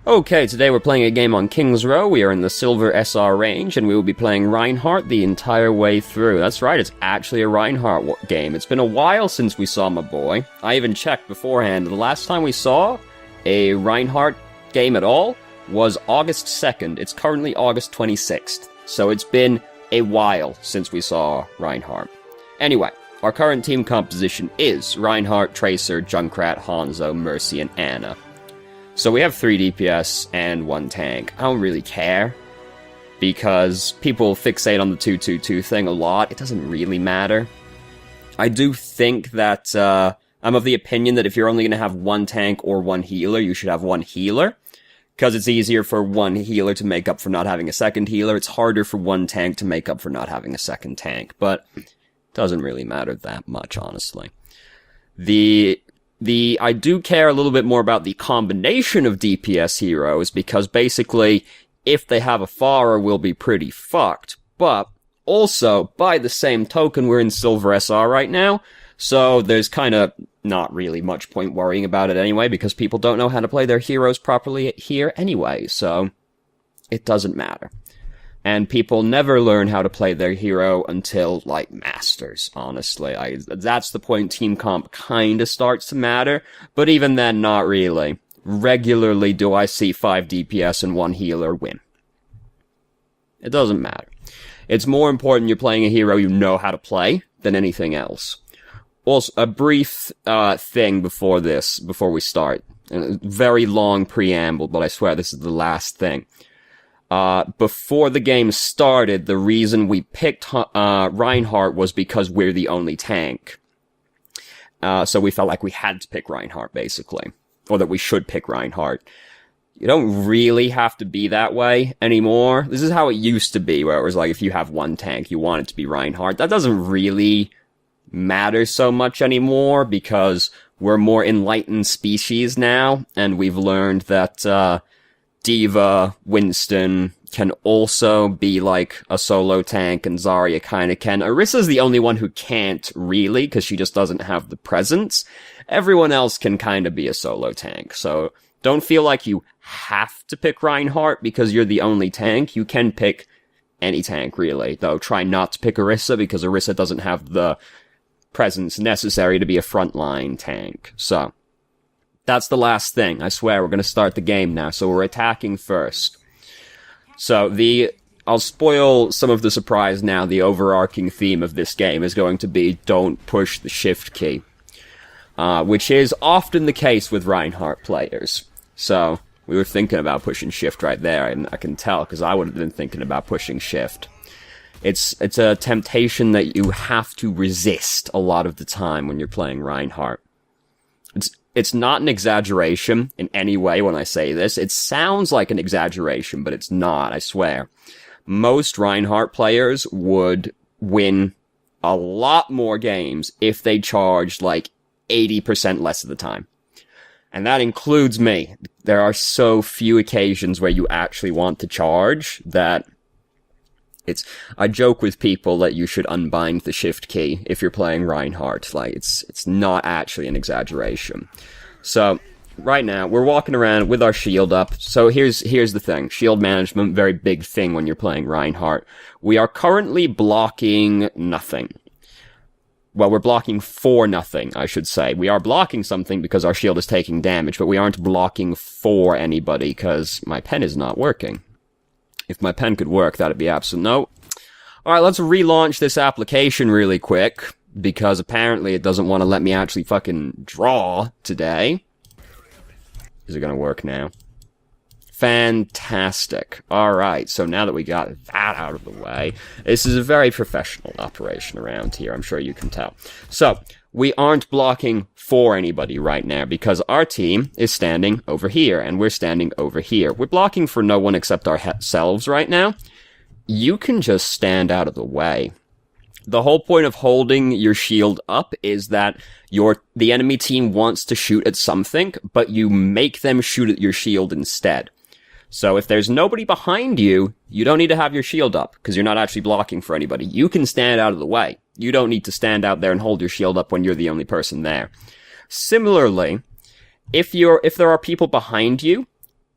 Okay, today we're playing a game on King's Row. We are in the Silver SR range, and we will be playing Reinhardt the entire way through. That's right, it's actually a Reinhardt game. It's been a while since we saw my boy. I even checked beforehand. The last time we saw a Reinhardt game at all was August 2nd. It's currently August 26th. So it's been a while since we saw Reinhardt. Anyway, our current team composition is Reinhardt, Tracer, Junkrat, Hanzo, Mercy, and Ana. So we have 3 DPS and 1 tank. I don't really care, because people fixate on the 2-2-2 thing a lot. It doesn't really matter. I do think that, I'm of the opinion that if you're only going to have 1 tank or 1 healer, you should have 1 healer, because it's easier for 1 healer to make up for not having a 2nd healer. It's harder for 1 tank to make up for not having a 2nd tank, but it doesn't really matter that much, honestly. I do care a little bit more about the combination of DPS heroes, because basically, if they have a Pharah, we'll be pretty fucked. But, also, by the same token, we're in Silver SR right now, so there's kinda not really much point worrying about it anyway, because people don't know how to play their heroes properly here anyway, so it doesn't matter. And people never learn how to play their hero until, like, Masters, honestly. That's the point team comp kinda starts to matter, but even then, not really. Regularly do I see 5 DPS and 1 healer win. It doesn't matter. It's more important you're playing a hero you know how to play than anything else. Also, a brief thing before we start. A very long preamble, but I swear this is the last thing. Before the game started, the reason we picked Reinhardt was because we're the only tank. So we felt like we had to pick Reinhardt, basically. Or that we should pick Reinhardt. You don't really have to be that way anymore. This is how it used to be, where it was like, if you have 1 tank, you want it to be Reinhardt. That doesn't really matter so much anymore, because we're more enlightened species now, and we've learned that, D.Va, Winston can also be like a solo tank, and Zarya kinda can. Orissa's the only one who can't, really, because she just doesn't have the presence. Everyone else can kinda be a solo tank, so don't feel like you have to pick Reinhardt because you're the only tank. You can pick any tank, really, though try not to pick Orisa, because Orisa doesn't have the presence necessary to be a frontline tank. So that's the last thing. I swear, we're gonna start the game now, so we're attacking first. So I'll spoil some of the surprise now. The overarching theme of this game is going to be don't push the shift key. Which is often the case with Reinhardt players. So, we were thinking about pushing shift right there, and I can tell, because I would have been thinking about pushing shift. It's a temptation that you have to resist a lot of the time when you're playing Reinhardt. It's not an exaggeration in any way when I say this. It sounds like an exaggeration, but it's not, I swear. Most Reinhardt players would win a lot more games if they charged, like, 80% less of the time. And that includes me. There are so few occasions where you actually want to charge that I joke with people that you should unbind the shift key if you're playing Reinhardt. Like, it's not actually an exaggeration. So, right now, we're walking around with our shield up. So here's the thing. Shield management, very big thing when you're playing Reinhardt. We are currently blocking nothing. Well, we're blocking for nothing, I should say. We are blocking something because our shield is taking damage, but we aren't blocking for anybody, because my pen is not working. If my pen could work, that'd be absolute no. Alright, let's relaunch this application really quick, because apparently it doesn't want to let me actually fucking draw today. Is it gonna work now? Fantastic. Alright, so now that we got that out of the way, this is a very professional operation around here, I'm sure you can tell. So, we aren't blocking for anybody right now, because our team is standing over here, and we're standing over here. We're blocking for no one except ourselves right now. You can just stand out of the way. The whole point of holding your shield up is that the enemy team wants to shoot at something, but you make them shoot at your shield instead. So if there's nobody behind you, you don't need to have your shield up, because you're not actually blocking for anybody. You can stand out of the way. You don't need to stand out there and hold your shield up when you're the only person there. Similarly, if there are people behind you,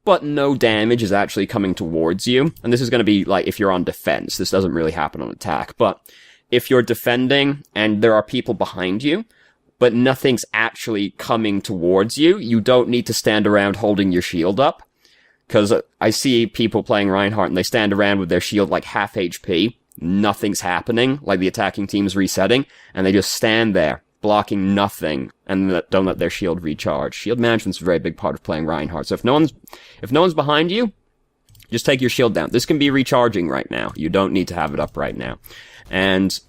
but no damage is actually coming towards you. And this is going to be like if you're on defense. This doesn't really happen on attack. But if you're defending and there are people behind you, but nothing's actually coming towards you, you don't need to stand around holding your shield up. Because I see people playing Reinhardt and they stand around with their shield like half HP. Nothing's happening, like the attacking team's resetting, and they just stand there, blocking nothing, and don't let their shield recharge. Shield management's a very big part of playing Reinhardt. So if no one's behind you, just take your shield down. This can be recharging right now. You don't need to have it up right now. And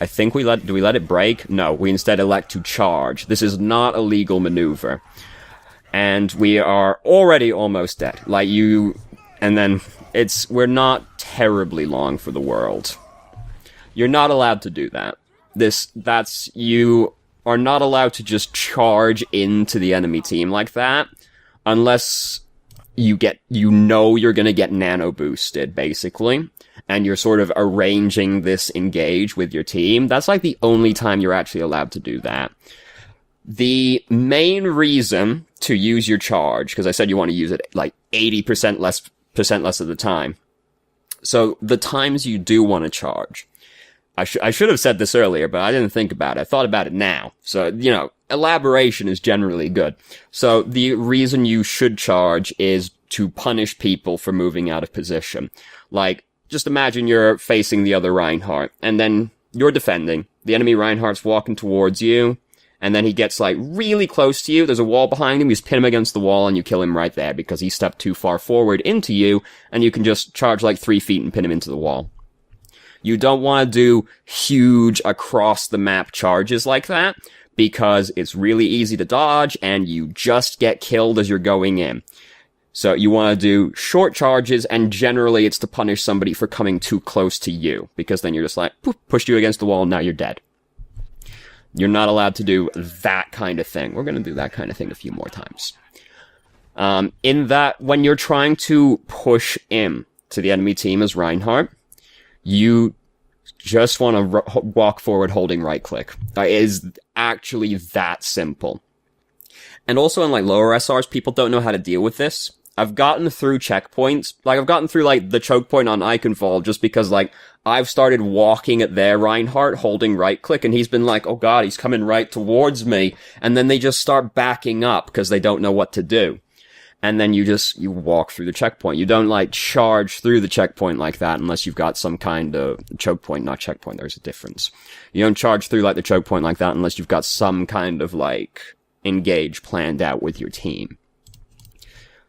I think do we let it break? No, we instead elect to charge. This is not a legal maneuver. And we are already almost dead. And then we're not terribly long for the world. You're not allowed to do that. You are not allowed to just charge into the enemy team like that, unless you're gonna get nano boosted, basically, and you're sort of arranging this engage with your team. That's like the only time you're actually allowed to do that. The main reason to use your charge, because I said you want to use it like 80% less of the time. So the times you do want to charge, I should have said this earlier, but I didn't think about it. I thought about it now. So, elaboration is generally good. So the reason you should charge is to punish people for moving out of position. Like, just imagine you're facing the other Reinhardt, and then you're defending. The enemy Reinhardt's walking towards you, and then he gets, really close to you. There's a wall behind him. You just pin him against the wall, and you kill him right there, because he stepped too far forward into you, and you can just charge 3 feet and pin him into the wall. You don't want to do huge across-the-map charges like that, because it's really easy to dodge, and you just get killed as you're going in. So you want to do short charges, and generally it's to punish somebody for coming too close to you, because then you're just poof, pushed you against the wall, and now you're dead. You're not allowed to do that kind of thing. We're going to do that kind of thing a few more times. In that, when you're trying to push in to the enemy team as Reinhardt, you just want to walk forward holding right click. It is actually that simple. And also in lower SRs, people don't know how to deal with this. I've gotten through checkpoints. I've gotten through, the choke point on Eichenwald just because, I've started walking at their Reinhardt, holding right-click, and he's been oh god, he's coming right towards me. And then they just start backing up because they don't know what to do. And then you walk through the checkpoint. You don't, charge through the checkpoint like that unless you've got some kind of choke point, not checkpoint. There's a difference. You don't charge through, the choke point like that unless you've got some kind of, engage planned out with your team.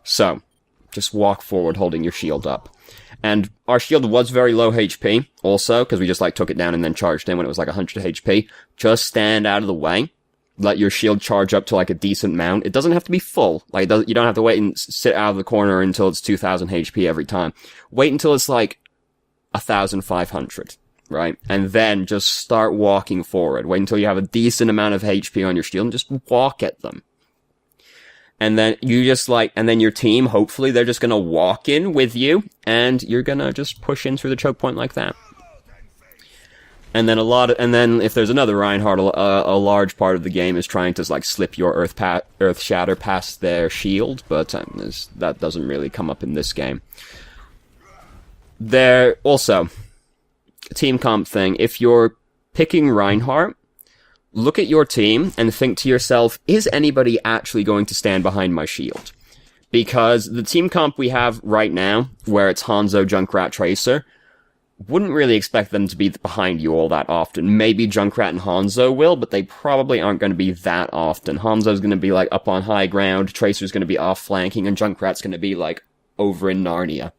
So, just walk forward holding your shield up. And our shield was very low HP, also, because we just, took it down and then charged in when it was 100 HP. Just stand out of the way. Let your shield charge up to, a decent amount. It doesn't have to be full. You don't have to wait and sit out of the corner until it's 2000 HP every time. Wait until it's, 1500, right? And then just start walking forward. Wait until you have a decent amount of HP on your shield and just walk at them. And then you just and then your team, hopefully they're just gonna walk in with you, and you're gonna just push in through the choke point like that. And then and then if there's another Reinhardt, a large part of the game is trying to slip your Earth Shatter past their shield, but that doesn't really come up in this game. There also, team comp thing, if you're picking Reinhardt, look at your team and think to yourself, is anybody actually going to stand behind my shield? Because the team comp we have right now, where it's Hanzo, Junkrat, Tracer, wouldn't really expect them to be behind you all that often. Maybe Junkrat and Hanzo will, but they probably aren't going to be that often. Hanzo's going to be up on high ground, Tracer's going to be off flanking, and Junkrat's going to be over in Narnia.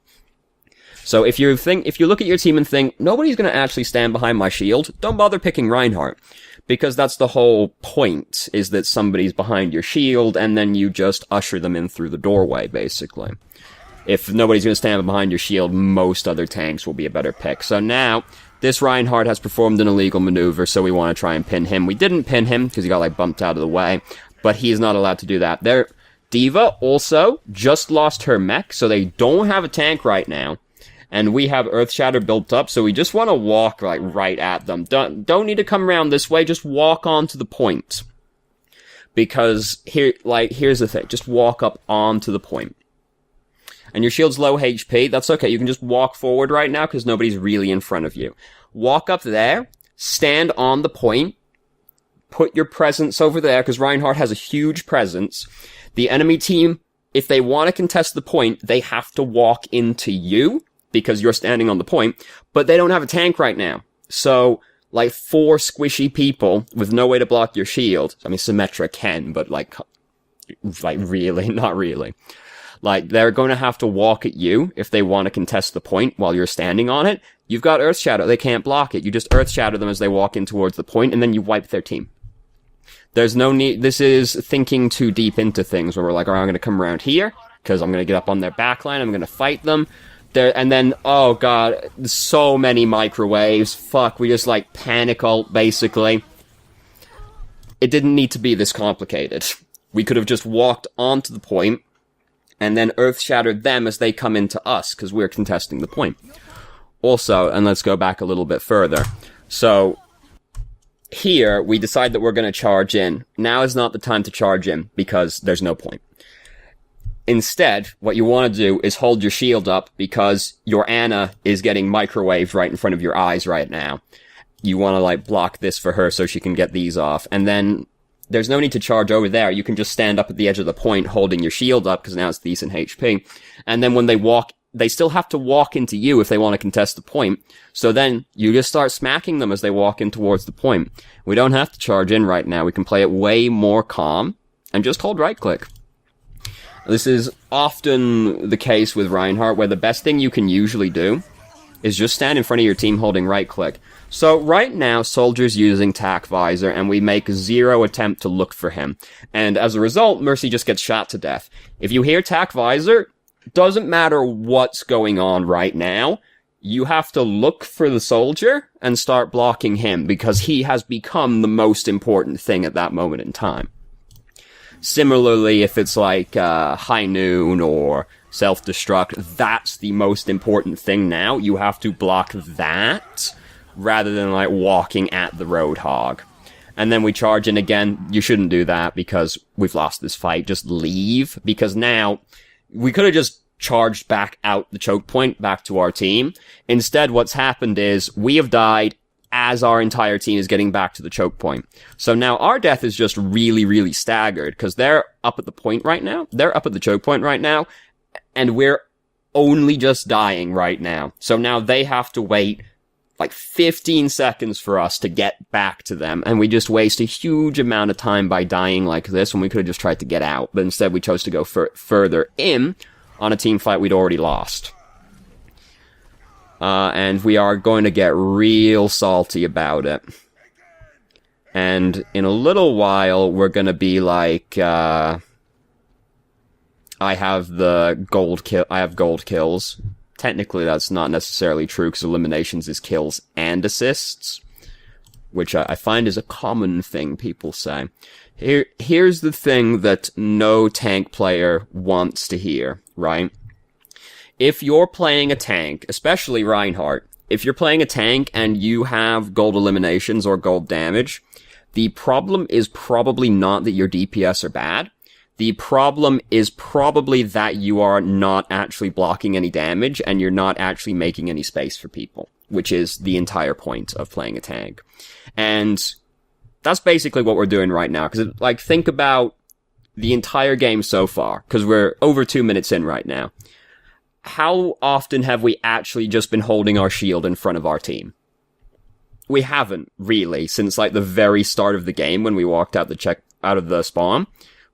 So if you look at your team and think, nobody's going to actually stand behind my shield, don't bother picking Reinhardt. Because that's the whole point, is that somebody's behind your shield, and then you just usher them in through the doorway, basically. If nobody's going to stand behind your shield, most other tanks will be a better pick. So now, this Reinhardt has performed an illegal maneuver, so we want to try and pin him. We didn't pin him, because he got, bumped out of the way, but he's not allowed to do that. Diva also just lost her mech, so they don't have a tank right now. And we have Earth Shatter built up, so we just want to walk, right at them. Don't need to come around this way, just walk onto the point. Because, here's the thing, just walk up onto the point. and your shield's low HP, that's okay. You can just walk forward right now because nobody's really in front of you. Walk up there, stand on the point, put your presence over there because Reinhardt has a huge presence. The enemy team, if they want to contest the point, they have to walk into you because you're standing on the point, but they don't have a tank right now. So, like, 4 squishy people with no way to block your shield. I mean, Symmetra can, but like really, not really. Like, they're going to have to walk at you if they want to contest the point while you're standing on it. You've got Earth Shadow. They can't block it. You just Earth Shadow them as they walk in towards the point, and then you wipe their team. There's no need. This is thinking too deep into things where we're like, all right, I'm going to come around here because I'm going to get up on their backline. I'm going to fight them. And then, oh god, so many microwaves. Fuck, we just like panic ult, basically. It didn't need to be this complicated. We could have just walked onto the point and then Earth Shattered them as they come into us because we're contesting the point. Also, and let's go back a little bit further. So, here, we decide that we're going to charge in. Now is not the time to charge in because there's no point. Instead, what you want to do is hold your shield up because your Ana is getting microwaved right in front of your eyes right now. You want to, like, block this for her so she can get these off. And then there's no need to charge over there. You can just stand up at the edge of the point holding your shield up because now it's decent HP. And then when they walk, they still have to walk into you if they want to contest the point. So then you just start smacking them as they walk in towards the point. We don't have to charge in right now. We can play it way more calm and just hold right click. This is often the case with Reinhardt, where the best thing you can usually do is just stand in front of your team holding right click. So right now, Soldier's using Tac Visor, and we make 0 attempt to look for him. And as a result, Mercy just gets shot to death. If you hear Tac Visor, doesn't matter what's going on right now, you have to look for the Soldier and start blocking him, because he has become the most important thing at that moment in time. Similarly, if it's like High Noon or Self-Destruct, that's the most important thing now. You have to block that rather than like walking at the Roadhog. And then we charge in again. You shouldn't do that because we've lost this fight. Just leave, because now we could have just charged back out the choke point back to our team. Instead, what's happened is we have died as our entire team is getting back to the choke point. So now our death is just really, really staggered because they're up at the point right now. They're up at the choke point right now, and we're only just dying right now. So now they have to wait like 15 seconds for us to get back to them, and we just waste a huge amount of time by dying like this when we could have just tried to get out. But instead we chose to go further in on a team fight we'd already lost. And we are going to get real salty about it. And in a little while, we're going to be like, I have gold kills. Technically, that's not necessarily true, because eliminations is kills and assists, which I find is a common thing people say. Here's the thing that no tank player wants to hear, right? If you're playing a tank, especially Reinhardt, if you're playing a tank and you have gold eliminations or gold damage, the problem is probably not that your DPS are bad. The problem is probably that you are not actually blocking any damage and you're not actually making any space for people, which is the entire point of playing a tank. And that's basically what we're doing right now. Because, like, think about the entire game so far, because we're over 2 minutes in right now. How often have we actually just been holding our shield in front of our team? We haven't, really, since, like, the very start of the game when we walked out of the spawn.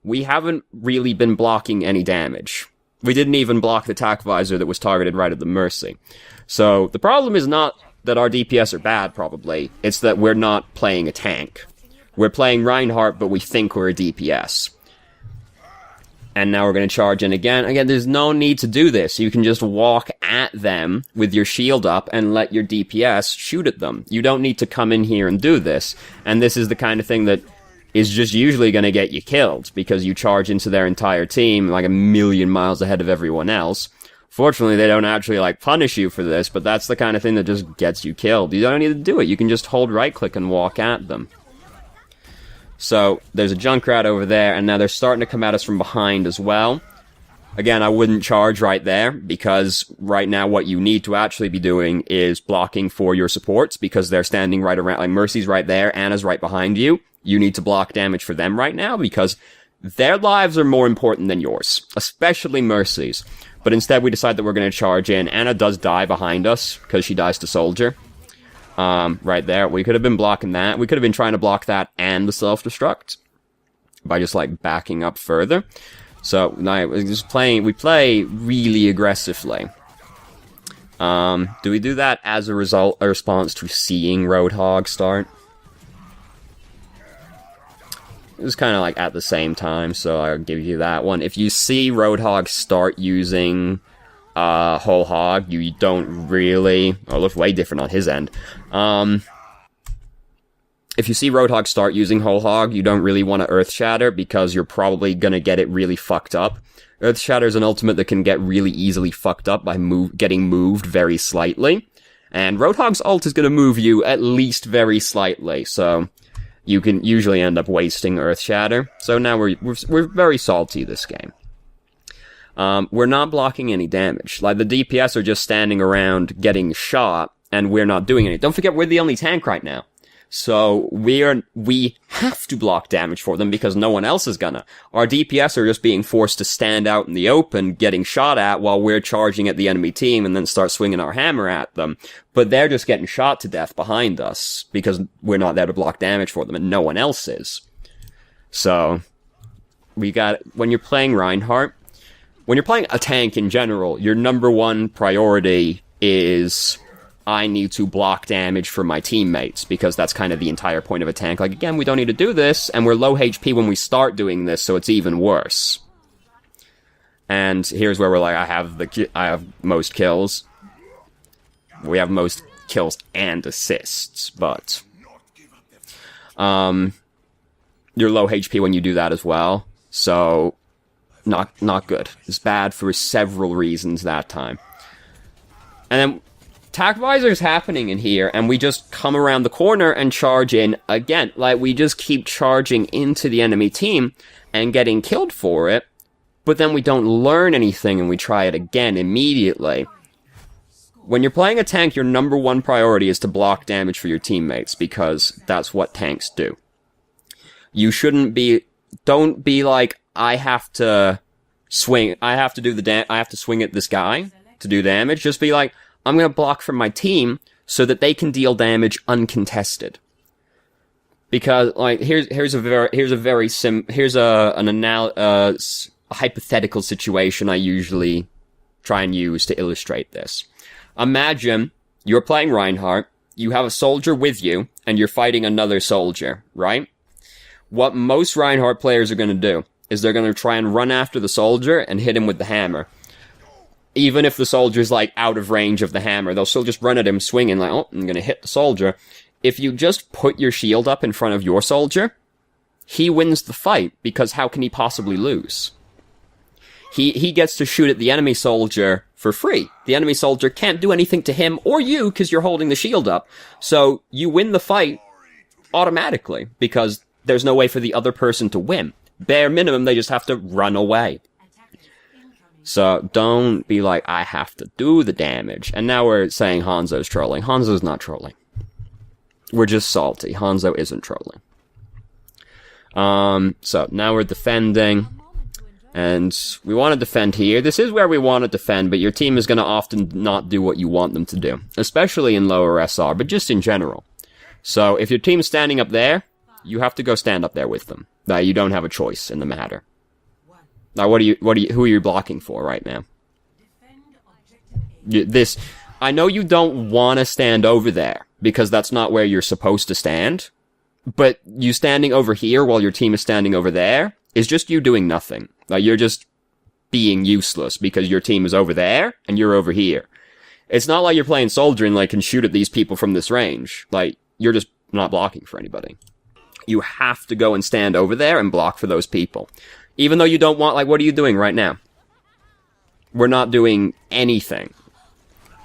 We haven't really been blocking any damage. We didn't even block the Tac Visor that was targeted right at the Mercy. So, the problem is not that our DPS are bad, probably. It's that we're not playing a tank. We're playing Reinhardt, but we think we're a DPS. And now we're going to charge in again. Again, there's no need to do this. You can just walk at them with your shield up and let your DPS shoot at them. You don't need to come in here and do this. And this is the kind of thing that is just usually going to get you killed, because you charge into their entire team like a million miles ahead of everyone else. Fortunately, they don't actually, like, punish you for this, but that's the kind of thing that just gets you killed. You don't need to do it. You can just hold right-click and walk at them. So, there's a Junkrat over there, and now they're starting to come at us from behind as well. Again, I wouldn't charge right there, because right now what you need to actually be doing is blocking for your supports, because they're standing right around, like Mercy's right there, Anna's right behind you. You need to block damage for them right now, because their lives are more important than yours, especially Mercy's. But instead we decide that we're going to charge in. Anna does die behind us, because she dies to Soldier. Right there. We could have been blocking that. We could have been trying to block that and the self-destruct by just, like, backing up further. So, no, we play really aggressively. Do we do that as a response to seeing Roadhog start? It was kind of like at the same time, so I'll give you that one. If you see Roadhog start using Whole Hog, you don't really... Oh, it looks way different on his end. If you see Roadhog start using Whole Hog, you don't really want to Earth Shatter, because you're probably going to get it really fucked up. Earth Shatter is an ultimate that can get really easily fucked up by getting moved very slightly. And Roadhog's ult is going to move you at least very slightly, so you can usually end up wasting Earth Shatter. So now we're very salty this game. We're not blocking any damage. Like, the DPS are just standing around getting shot, and we're not doing anything. Don't forget, we're the only tank right now. So we have to block damage for them, because no one else is gonna. Our DPS are just being forced to stand out in the open, getting shot at while we're charging at the enemy team and then start swinging our hammer at them. But they're just getting shot to death behind us, because we're not there to block damage for them and no one else is. So, when you're playing Reinhardt, when you're playing a tank in general, your number one priority is... I need to block damage for my teammates, because that's kind of the entire point of a tank. Like, again, we don't need to do this, and we're low HP when we start doing this, so it's even worse. And here's where we're like, I have most kills. We have most kills and assists, but... you're low HP when you do that as well, so... Not good. It's bad for several reasons that time. And then... Attack Visor's happening in here, and we just come around the corner and charge in again. Like, we just keep charging into the enemy team and getting killed for it, but then we don't learn anything and we try it again immediately. When you're playing a tank, your number one priority is to block damage for your teammates, because that's what tanks do. You shouldn't be... Don't be like, I have to swing... I have to swing at this guy to do damage. Just be like... I'm going to block from my team so that they can deal damage uncontested. Because, like, here's a hypothetical situation I usually try and use to illustrate this. Imagine you're playing Reinhardt, you have a soldier with you, and you're fighting another soldier, right? What most Reinhardt players are going to do is they're going to try and run after the soldier and hit him with the hammer. Even if the soldier's, like, out of range of the hammer, they'll still just run at him swinging, like, oh, I'm gonna hit the soldier. If you just put your shield up in front of your soldier, he wins the fight, because how can he possibly lose? He gets to shoot at the enemy soldier for free. The enemy soldier can't do anything to him or you, because you're holding the shield up. So, you win the fight automatically, because there's no way for the other person to win. Bare minimum, they just have to run away. So, don't be like, I have to do the damage. And now we're saying Hanzo's trolling. Hanzo's not trolling. We're just salty. Hanzo isn't trolling. So, now we're defending. And we want to defend here. This is where we want to defend, but your team is going to often not do what you want them to do. Especially in lower SR, but just in general. So, if your team's standing up there, you have to go stand up there with them. You don't have a choice in the matter. Now, who are you blocking for right now? I know you don't want to stand over there, because that's not where you're supposed to stand, but you standing over here while your team is standing over there is just you doing nothing. Like, you're just being useless, because your team is over there, and you're over here. It's not like you're playing soldier and, like, can shoot at these people from this range. Like, you're just not blocking for anybody. You have to go and stand over there and block for those people. Even though you don't want, like, what are you doing right now? We're not doing anything.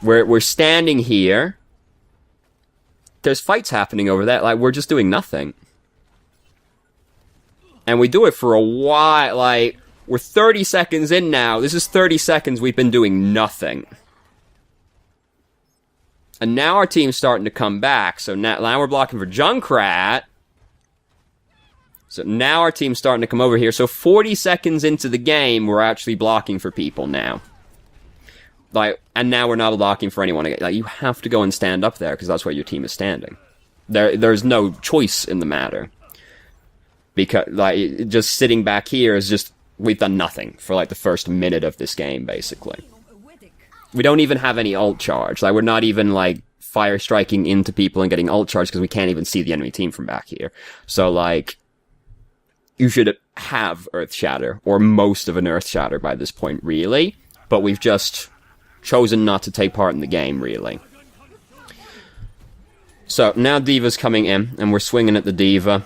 We're standing here. There's fights happening over there. Like, we're just doing nothing. And we do it for a while. Like, We're 30 seconds in now. This is 30 seconds we've been doing nothing. And now our team's starting to come back. So now we're blocking for Junkrat. So now our team's starting to come over here. So 40 seconds into the game, we're actually blocking for people now. Like, and now we're not blocking for anyone again. Like, you have to go and stand up there because that's where your team is standing. There's no choice in the matter. Because, like, just sitting back here is just, we've done nothing for, like, the first minute of this game, basically. We don't even have any ult charge. Like, we're not even, like, fire striking into people and getting ult charge because we can't even see the enemy team from back here. So, like, you should have Earth Shatter, or most of an Earth Shatter by this point, really. But we've just chosen not to take part in the game, really. So, now D.Va's coming in, and we're swinging at the D.Va.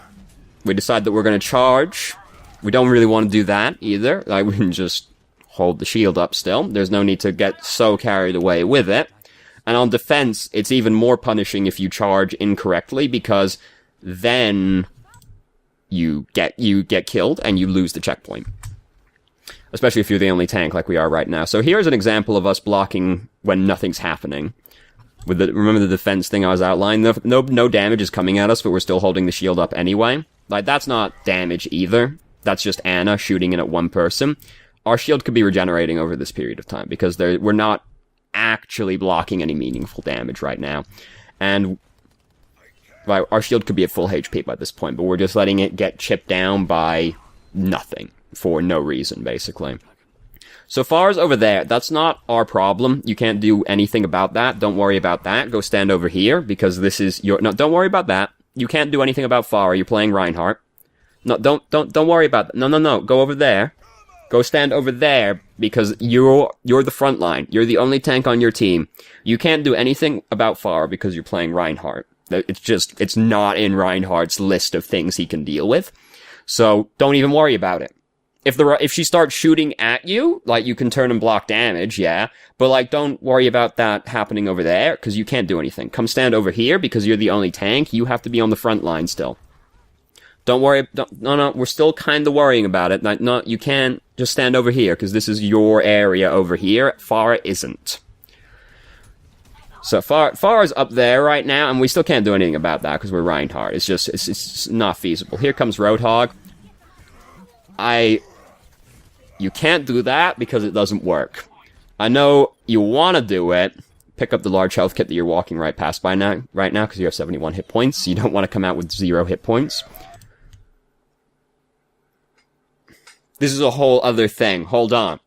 We decide that we're going to charge. We don't really want to do that, either. Like, we can just hold the shield up still. There's no need to get so carried away with it. And on defense, it's even more punishing if you charge incorrectly, because then you get killed and you lose the checkpoint. Especially if you're the only tank like we are right now. So here's an example of us blocking when nothing's happening. Remember the defense thing I was outlining? No damage is coming at us, but we're still holding the shield up anyway. Like, that's not damage either. That's just Ana shooting in at one person. Our shield could be regenerating over this period of time, because we're not actually blocking any meaningful damage right now. And our shield could be at full HP by this point, but we're just letting it get chipped down by nothing, for no reason, basically. So far as over there, that's not our problem. You can't do anything about that. Don't worry about that. Go stand over here, because this is your... No, don't worry about that. You can't do anything about Farah. You're playing Reinhardt. No, don't worry about that. No. Go over there. Go stand over there, because you're the front line. You're the only tank on your team. You can't do anything about Farah because you're playing Reinhardt. It's not in Reinhardt's list of things he can deal with. So, don't even worry about it. If she starts shooting at you, like, you can turn and block damage, yeah. But, like, don't worry about that happening over there, because you can't do anything. Come stand over here, because you're the only tank. You have to be on the front line still. Don't worry, no, we're still kind of worrying about it. Like, no, you can't just stand over here, because this is your area over here. Farah isn't. So, Farah's up there right now, and we still can't do anything about that, because we're Reinhardt. It's not feasible. Here comes Roadhog. You can't do that, because it doesn't work. I know you want to do it. Pick up the large health kit that you're walking right past right now, because you have 71 hit points. You don't want to come out with 0 hit points. This is a whole other thing. Hold on.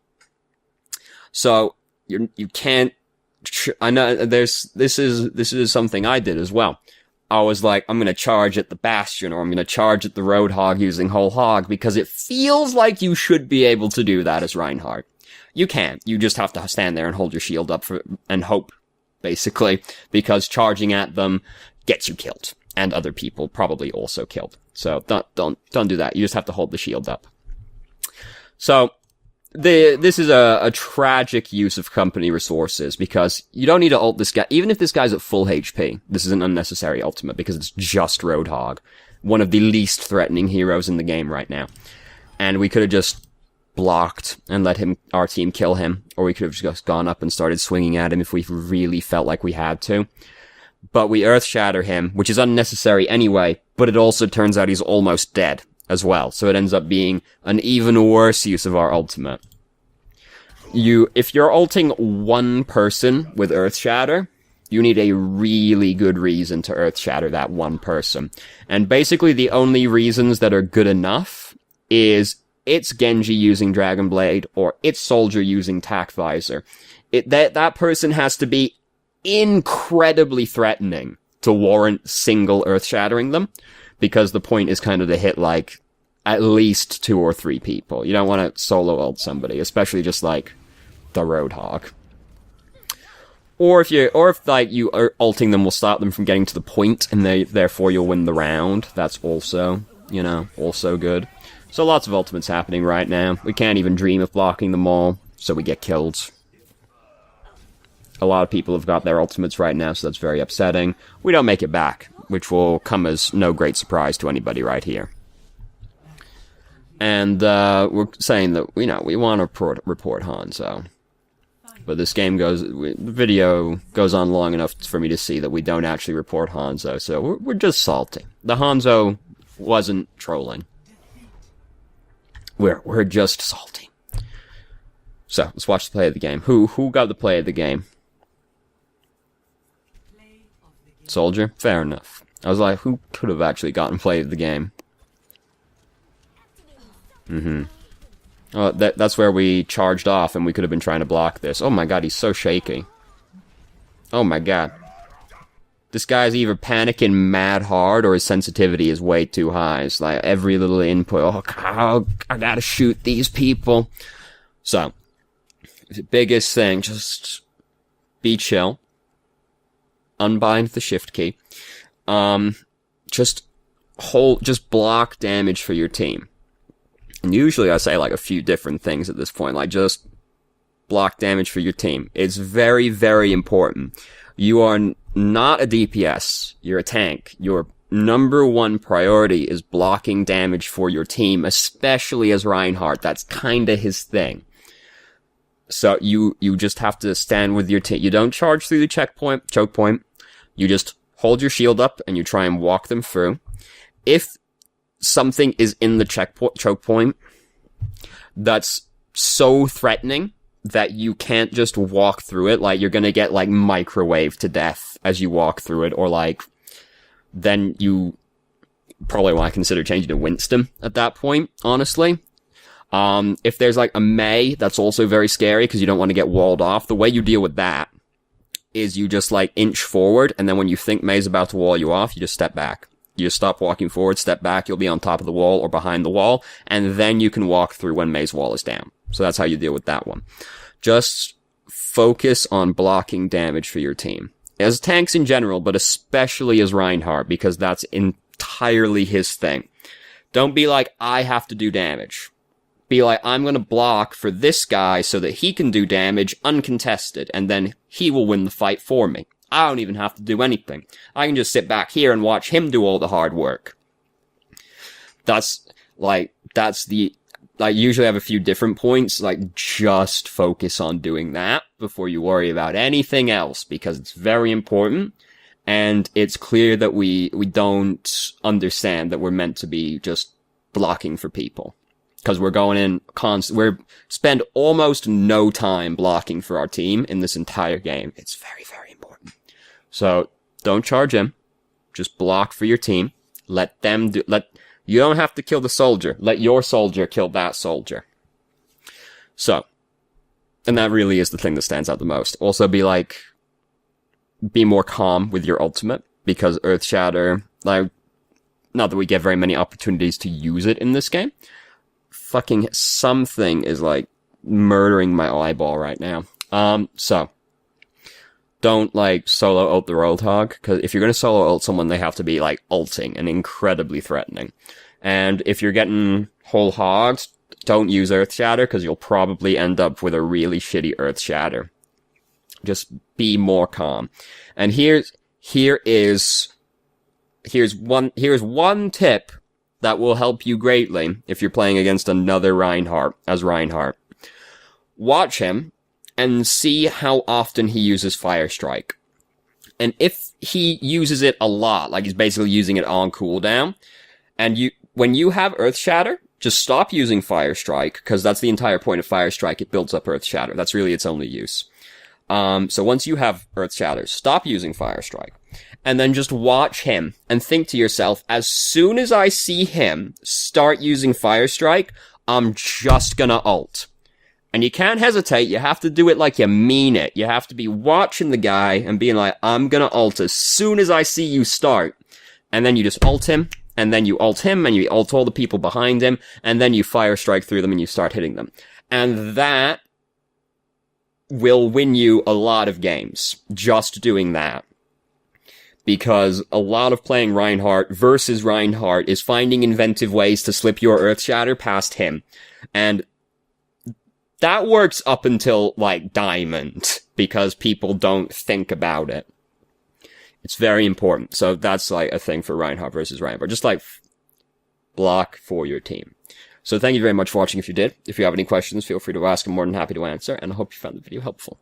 So, you can't... I know this is something I did as well. I was like, I'm gonna charge at the Bastion, or I'm gonna charge at the Roadhog using Whole Hog, because it feels like you should be able to do that as Reinhardt. You can't. You just have to stand there and hold your shield up and hope, basically, because charging at them gets you killed. And other people probably also killed. So, don't do that. You just have to hold the shield up. So, this is a tragic use of company resources, because you don't need to ult this guy. Even if this guy's at full HP, this is an unnecessary ultimate, because it's just Roadhog. One of the least threatening heroes in the game right now. And we could have just blocked and let our team kill him, or we could have just gone up and started swinging at him if we really felt like we had to. But we Earth Shatter him, which is unnecessary anyway, but it also turns out he's almost dead as well, so it ends up being an even worse use of our ultimate. If you're ulting one person with Earth Shatter, you need a really good reason to Earth Shatter that one person. And basically the only reasons that are good enough is it's Genji using Dragon Blade, or it's Soldier using Tac Visor. That person has to be incredibly threatening to warrant single Earth Shattering them. Because the point is kind of to hit, like, at least 2 or 3 people. You don't want to solo ult somebody, especially just, like, the Roadhog. Or if you are ulting them will stop them from getting to the point, and therefore you'll win the round. That's also, also good. So lots of ultimates happening right now. We can't even dream of blocking them all, so we get killed. A lot of people have got their ultimates right now, so that's very upsetting. We don't make it back, which will come as no great surprise to anybody right here. And we're saying that, we want to report Hanzo. But this game the video goes on long enough for me to see that we don't actually report Hanzo, so we're just salty. The Hanzo wasn't trolling. We're just salty. So, let's watch the play of the game. Who got the play of the game? Soldier? Fair enough. I was like, who could have actually gotten play of the game? Oh, that's where we charged off, and we could have been trying to block this. Oh my god, he's so shaky. Oh my god. This guy's either panicking mad hard, or his sensitivity is way too high. It's like, every little input, oh god, I gotta shoot these people. So, the biggest thing, just be chill. Unbind the shift key. Just block damage for your team. And usually I say like a few different things at this point, like just block damage for your team. It's very, very important. You are not a DPS, you're a tank. Your number one priority is blocking damage for your team, especially as Reinhardt. That's kinda his thing. So you just have to stand with your team. You don't charge through the choke point. You just hold your shield up and you try and walk them through. If something is in the choke point that's so threatening that you can't just walk through it, like you're gonna get like microwaved to death as you walk through it, or like then you probably want to consider changing to Winston at that point, honestly. If there's like a Mei, that's also very scary because you don't want to get walled off. The way you deal with that is you just like inch forward, and then when you think Mei's about to wall you off, you just step back. You just stop walking forward, step back, you'll be on top of the wall or behind the wall, and then you can walk through when Mei's wall is down. So that's how you deal with that one. Just focus on blocking damage for your team. As tanks in general, but especially as Reinhardt, because that's entirely his thing. Don't be like, I have to do damage. Be like, I'm gonna block for this guy so that he can do damage uncontested, and then he will win the fight for me. I don't even have to do anything. I can just sit back here and watch him do all the hard work. Usually I have a few different points, like, just focus on doing that before you worry about anything else, because it's very important, and it's clear that we don't understand that we're meant to be just blocking for people. Because we're going in we spend almost no time blocking for our team in this entire game. It's very, very important. So, don't charge him. Just block for your team. You don't have to kill the soldier. Let your soldier kill that soldier. So, and that really is the thing that stands out the most. Also be more calm with your ultimate, because Earthshatter, not that we get very many opportunities to use it in this game. Fucking something is murdering my eyeball right now. So, don't solo ult the Roadhog, because if you're gonna solo ult someone, they have to be ulting and incredibly threatening. And if you're getting whole hogs, don't use Earthshatter, because you'll probably end up with a really shitty Earthshatter. Just be more calm. And here's one tip that will help you greatly if you're playing against another Reinhardt as Reinhardt. Watch him and see how often he uses Fire Strike. And if he uses it a lot, he's basically using it on cooldown, and when you have Earthshatter, just stop using Fire Strike, because that's the entire point of Fire Strike. It builds up Earthshatter. That's really its only use. So once you have Earthshatter, stop using Fire Strike. And then just watch him and think to yourself, as soon as I see him start using Fire Strike, I'm just gonna ult. And you can't hesitate, you have to do it like you mean it. You have to be watching the guy and being like, I'm gonna ult as soon as I see you start. And then you just ult him, and then you ult him, and you ult all the people behind him, and then you Fire Strike through them and you start hitting them. And that will win you a lot of games, just doing that. Because a lot of playing Reinhardt versus Reinhardt is finding inventive ways to slip your Earthshatter past him. And that works up until, Diamond, because people don't think about it. It's very important. So that's, a thing for Reinhardt versus Reinhardt. Just, block for your team. So thank you very much for watching if you did. If you have any questions, feel free to ask. I'm more than happy to answer, and I hope you found the video helpful.